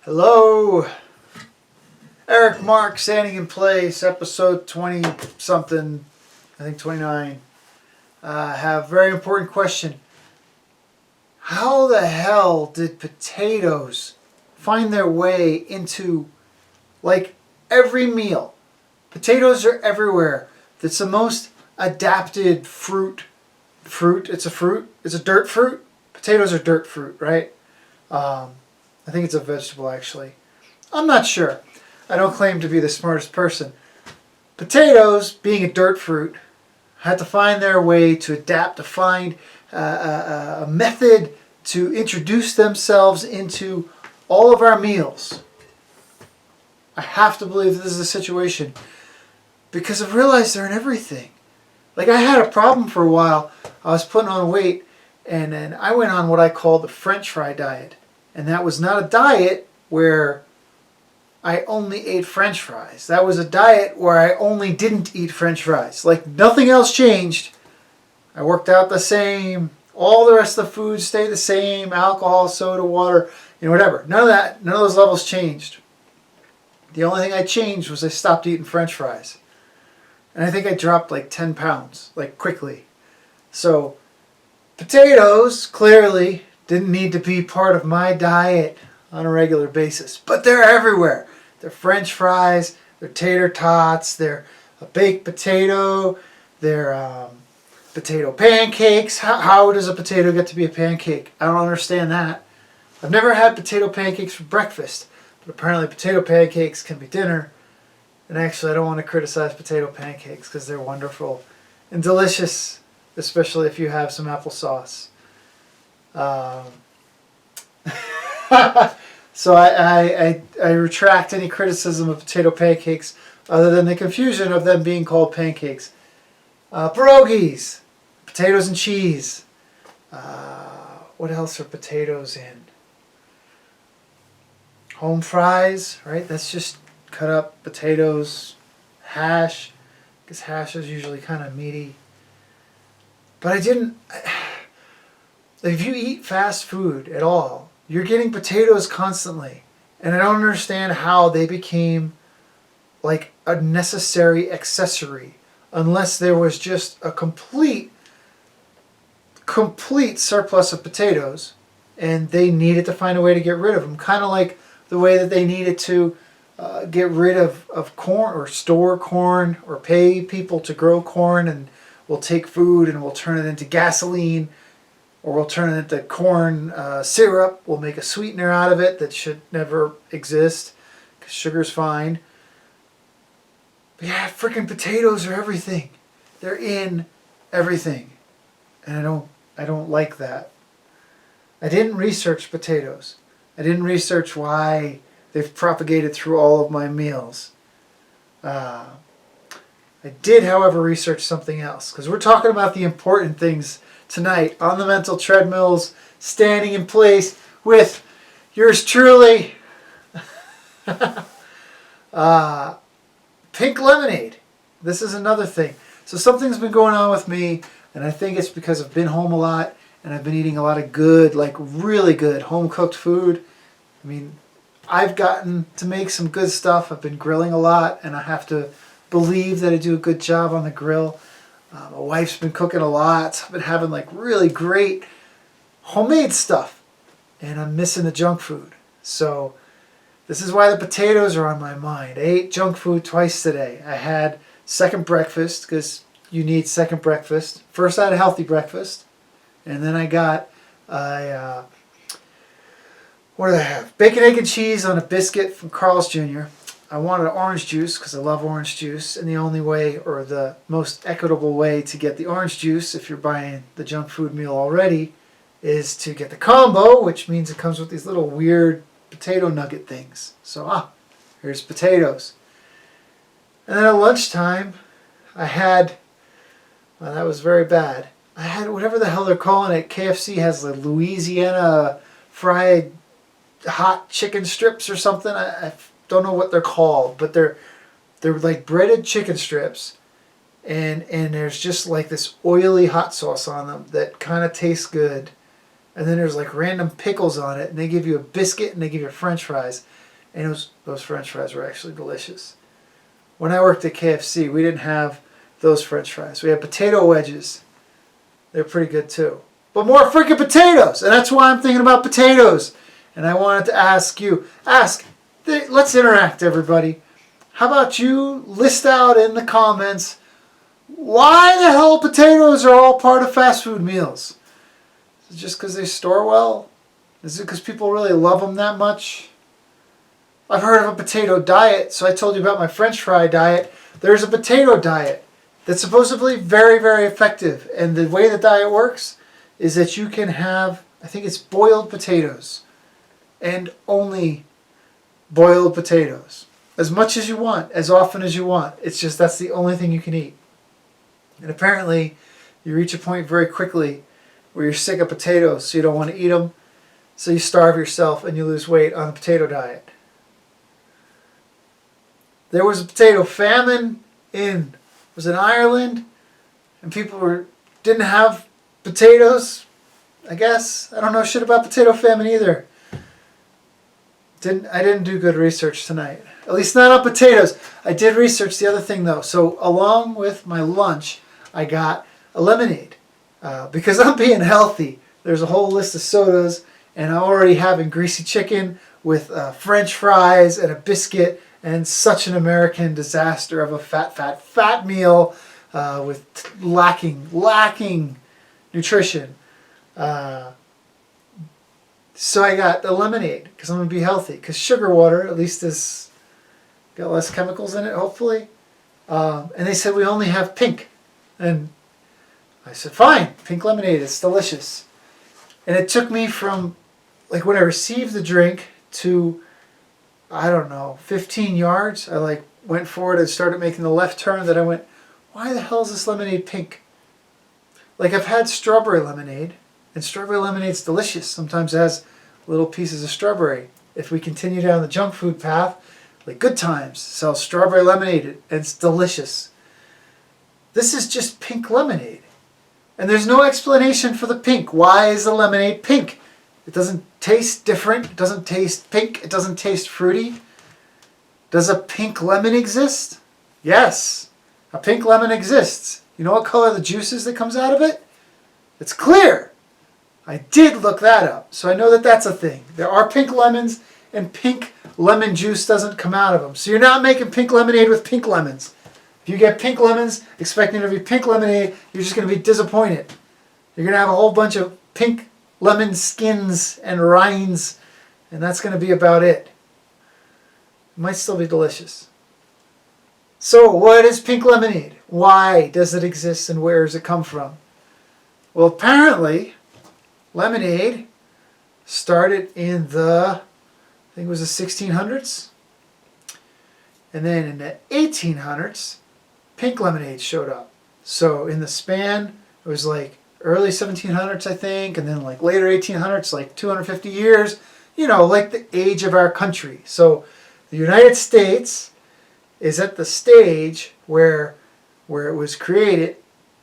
Hello, Eric Marc, Standing in Place, episode 20 something, I think 29. Have a very important question. How the hell did potatoes find their way into like every meal? Potatoes are everywhere. It's the most adapted fruit. It's a fruit. It's a dirt fruit. Potatoes are dirt fruit, right? I think it's a vegetable, actually. I'm not sure. I don't claim to be the smartest person. Potatoes, being a dirt fruit, had to find their way to adapt, to find a method to introduce themselves into all of our meals. I have to believe that this is a situation because I've realized they're in everything. Like, I had a problem for a while. I was putting on weight, and then I went on what I call the French fry diet. And that was not a diet where I only ate French fries. That was a diet where I only didn't eat French fries. Like, nothing else changed. I worked out the same. All the rest of the food stayed the same. Alcohol, soda, water, whatever. None of that, none of those levels changed. The only thing I changed was I stopped eating French fries. And I think I dropped like 10 pounds, like quickly. So, potatoes, clearly, didn't need to be part of my diet on a regular basis. But they're everywhere. They're French fries, they're tater tots, they're a baked potato, they're potato pancakes. How does a potato get to be a pancake? I don't understand that. I've never had potato pancakes for breakfast, but apparently potato pancakes can be dinner. And actually, I don't want to criticize potato pancakes because they're wonderful and delicious, especially if you have some applesauce. So I retract any criticism of potato pancakes other than the confusion of them being called pancakes. Pierogies, potatoes and cheese. What else are potatoes in? Home fries, right? That's just cut up potatoes, hash, because hash is usually kind of meaty. But if you eat fast food at all, you're getting potatoes constantly. And I don't understand how they became like a necessary accessory unless there was just a complete surplus of potatoes and they needed to find a way to get rid of them. Kind of like the way that they needed to get rid of corn or store corn or pay people to grow corn, and we'll take food and we'll turn it into gasoline. Or we'll turn it into corn syrup. We'll make a sweetener out of it that should never exist because sugar's fine. But yeah, freaking potatoes are everything. They're in everything, and I don't like that. I didn't research potatoes. I didn't research why they've propagated through all of my meals. I did, however, research something else because we're talking about the important things tonight on the mental treadmills, standing in place with yours truly, pink lemonade. This is another thing. So something's been going on with me, and I think it's because I've been home a lot and I've been eating a lot of good, like really good home-cooked food. I mean, I've gotten to make some good stuff. I've been grilling a lot, and I have to believe that I do a good job on the grill. My wife's been cooking a lot. So I've been having like really great homemade stuff, and I'm missing the junk food. So this is why the potatoes are on my mind. I ate junk food twice today. I had second breakfast because you need second breakfast. First I had a healthy breakfast, and then I got what did I have? Bacon, egg, and cheese on a biscuit from Carl's Jr. I wanted orange juice because I love orange juice, and the only way, or the most equitable way to get the orange juice if you're buying the junk food meal already, is to get the combo, which means it comes with these little weird potato nugget things. So, here's potatoes. And then at lunchtime, I had, well, that was very bad. I had whatever the hell they're calling it. KFC has the Louisiana fried hot chicken strips or something. I don't know what they're called, but they're like breaded chicken strips, and there's just like this oily hot sauce on them that kind of tastes good. and then there's like random pickles on it, and they give you a biscuit and they give you French fries, and those French fries were actually delicious. When I worked at KFC, we didn't have those French fries. We had potato wedges. They're pretty good too. But more freaking potatoes, and that's why I'm thinking about potatoes. And I wanted to ask you, let's interact, everybody. How about you list out in the comments why the hell potatoes are all part of fast food meals? Is it just because they store well? Is it because people really love them that much? I've heard of a potato diet, so I told you about my French fry diet. There's a potato diet that's supposedly very, very effective. And the way the diet works is that you can have, I think it's boiled potatoes, and only boiled potatoes. As much as you want, as often as you want. It's just that's the only thing you can eat. And apparently, you reach a point very quickly where you're sick of potatoes, so you don't want to eat them. So you starve yourself and you lose weight on the potato diet. There was a potato famine was in Ireland, and people didn't have potatoes, I guess. I don't know shit about potato famine either. I didn't do good research tonight. At least not on potatoes. I did research the other thing though. So along with my lunch, I got a lemonade. Because I'm being healthy. There's a whole list of sodas, and I'm already having greasy chicken with French fries and a biscuit, and such an American disaster of a fat meal with lacking nutrition. So I got the lemonade because I'm going to be healthy. Because sugar water, at least, has got less chemicals in it, hopefully. And they said we only have pink. And I said, fine, pink lemonade, it's delicious. And it took me from, like, when I received the drink to, I don't know, 15 yards. I, went forward and started making the left turn. Then I went, why the hell is this lemonade pink? I've had strawberry lemonade. And strawberry lemonade's delicious. Sometimes it has little pieces of strawberry. If we continue down the junk food path, like Good Times sells strawberry lemonade, and it's delicious. This is just pink lemonade. And there's no explanation for the pink. Why is the lemonade pink? It doesn't taste different. It doesn't taste pink. It doesn't taste fruity. Does a pink lemon exist? Yes. A pink lemon exists. You know what color the juice is that comes out of it? It's clear. I did look that up, so I know that that's a thing. There are pink lemons, and pink lemon juice doesn't come out of them. So you're not making pink lemonade with pink lemons. If you get pink lemons expecting it to be pink lemonade, you're just going to be disappointed. You're going to have a whole bunch of pink lemon skins and rinds, and that's going to be about it. It might still be delicious. So what is pink lemonade? Why does it exist, and where does it come from? Well, apparently, lemonade started in I think it was the 1600s. And then in the 1800s, pink lemonade showed up. So in the span, it was early 1700s, I think, and then later 1800s, 250 years, the age of our country. So the United States is at the stage where it was created,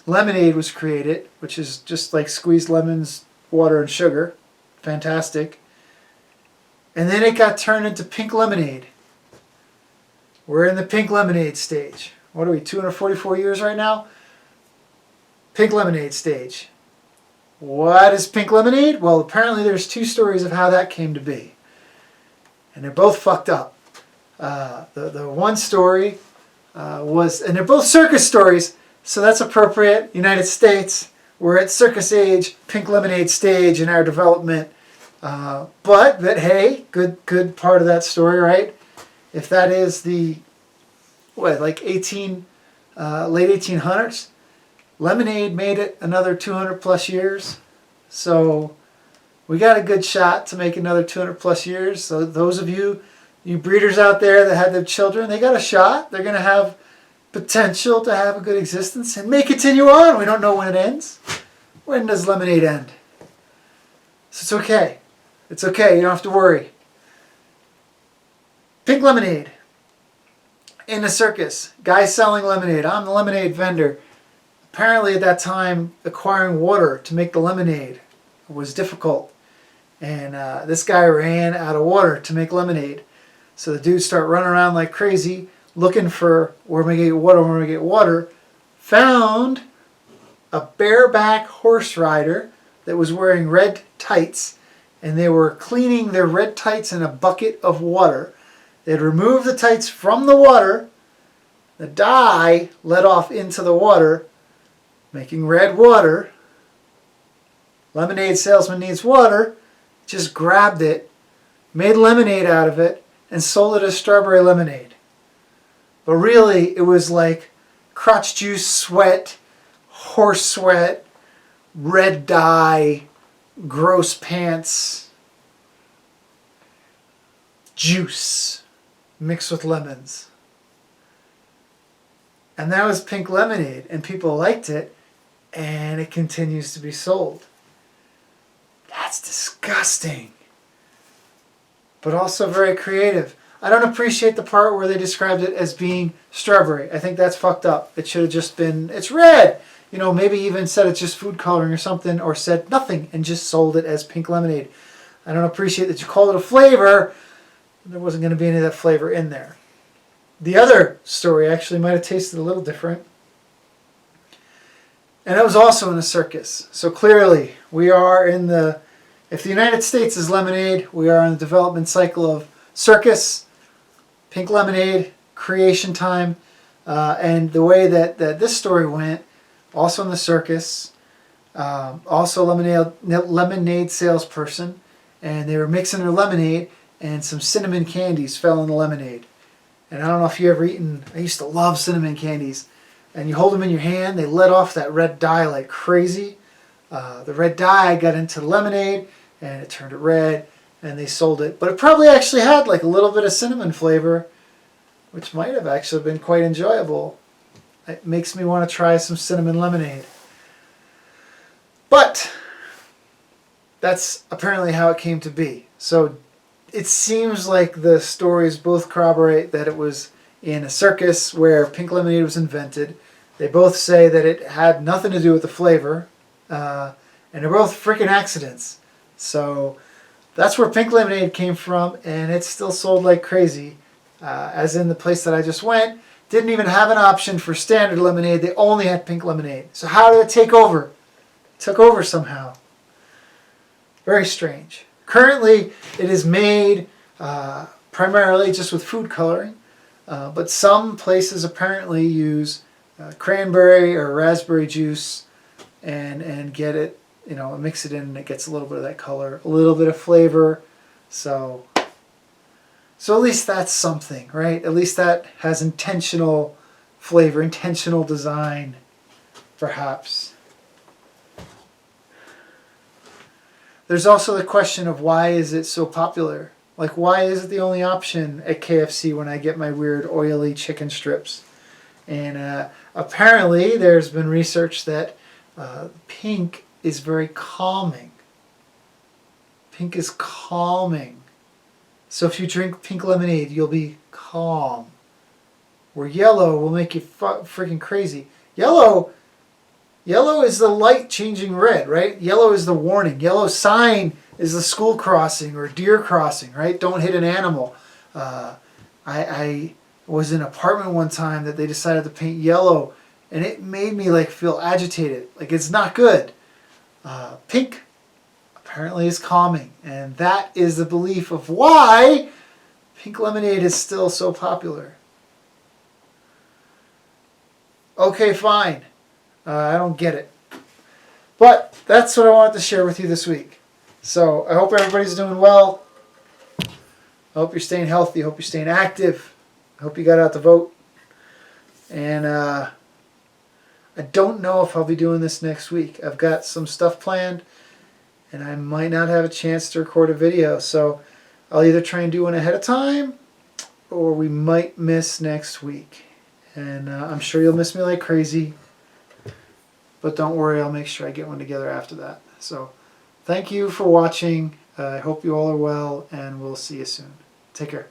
lemonade was created, which is just like squeezed lemons, water, and sugar. Fantastic. And then it got turned into pink lemonade. We're in the pink lemonade stage. What are we, 244 years right now? Pink lemonade stage. What is pink lemonade? Well, apparently there's two stories of how that came to be. And they're both fucked up. The one story was, and they're both circus stories, so that's appropriate. United States, we're at circus age, pink lemonade stage in our development. But hey, good part of that story, right? If that is the, late 1800s, lemonade made it another 200 plus years. So we got a good shot to make another 200 plus years. So those of you breeders out there that had their children, they got a shot. They're going to have potential to have a good existence and may continue on. We don't know when it ends. When does lemonade end? So it's okay. It's okay. You don't have to worry. Pink lemonade. In the circus. Guy selling lemonade. I'm the lemonade vendor. Apparently at that time, acquiring water to make the lemonade was difficult. And this guy ran out of water to make lemonade. So the dude started running around like crazy, looking for where am I going to get water, where am I going to get water. Found a bareback horse rider that was wearing red tights, and they were cleaning their red tights in a bucket of water. They'd removed the tights from the water. The dye led off into the water, making red water. Lemonade salesman needs water. Just grabbed it, made lemonade out of it, and sold it as strawberry lemonade. But really, it was like crotch juice sweat, horse sweat, red dye, gross pants, juice mixed with lemons. And that was pink lemonade, and people liked it, and it continues to be sold. That's disgusting, but also very creative. I don't appreciate the part where they described it as being strawberry. I think that's fucked up. It should have just been, it's red. You know, maybe even said it's just food coloring or something, or said nothing and just sold it as pink lemonade. I don't appreciate that you called it a flavor. There wasn't going to be any of that flavor in there. The other story actually might have tasted a little different. And it was also in a circus. So clearly, we are in the, if the United States is lemonade, we are in the development cycle of circus, pink lemonade, creation time. And the way that this story went, also in the circus, also lemonade salesperson, and they were mixing their lemonade, and some cinnamon candies fell in the lemonade. And I don't know if you ever eaten, I used to love cinnamon candies. And you hold them in your hand, they let off that red dye like crazy. The red dye got into the lemonade, and it turned it red, and they sold it. But it probably actually had like a little bit of cinnamon flavor, which might have actually been quite enjoyable. It makes me want to try some cinnamon lemonade. But that's apparently how it came to be. So it seems like the stories both corroborate that it was in a circus where pink lemonade was invented. They both say that it had nothing to do with the flavor. And they're both freaking accidents. So that's where pink lemonade came from, and it's still sold like crazy. As in the place that I just went, didn't even have an option for standard lemonade. They only had pink lemonade. So how did it take over? It took over somehow. Very strange. Currently, it is made primarily just with food coloring. But some places apparently use cranberry or raspberry juice and get it, you know, mix it in, and it gets a little bit of that color, a little bit of flavor. So at least that's something, right? At least that has intentional flavor, intentional design, perhaps. There's also the question of why is it so popular? Like, why is it the only option at KFC when I get my weird oily chicken strips? And apparently there's been research that pink is very calming. Pink is calming. So if you drink pink lemonade, you'll be calm. Where yellow will make you freaking crazy. Yellow is the light changing red, right? Yellow is the warning. Yellow sign is the school crossing or deer crossing, right? Don't hit an animal. I was in an apartment one time that they decided to paint yellow, and it made me like feel agitated. Like, it's not good. Pink apparently is calming, and that is the belief of why pink lemonade is still so popular. Okay, fine. I don't get it. But that's what I wanted to share with you this week. So I hope everybody's doing well. I hope you're staying healthy. I hope you're staying active. I hope you got out to vote. And I don't know if I'll be doing this next week. I've got some stuff planned, and I might not have a chance to record a video. So I'll either try and do one ahead of time, or we might miss next week. And I'm sure you'll miss me like crazy. But don't worry, I'll make sure I get one together after that. So thank you for watching. I hope you all are well, and we'll see you soon. Take care.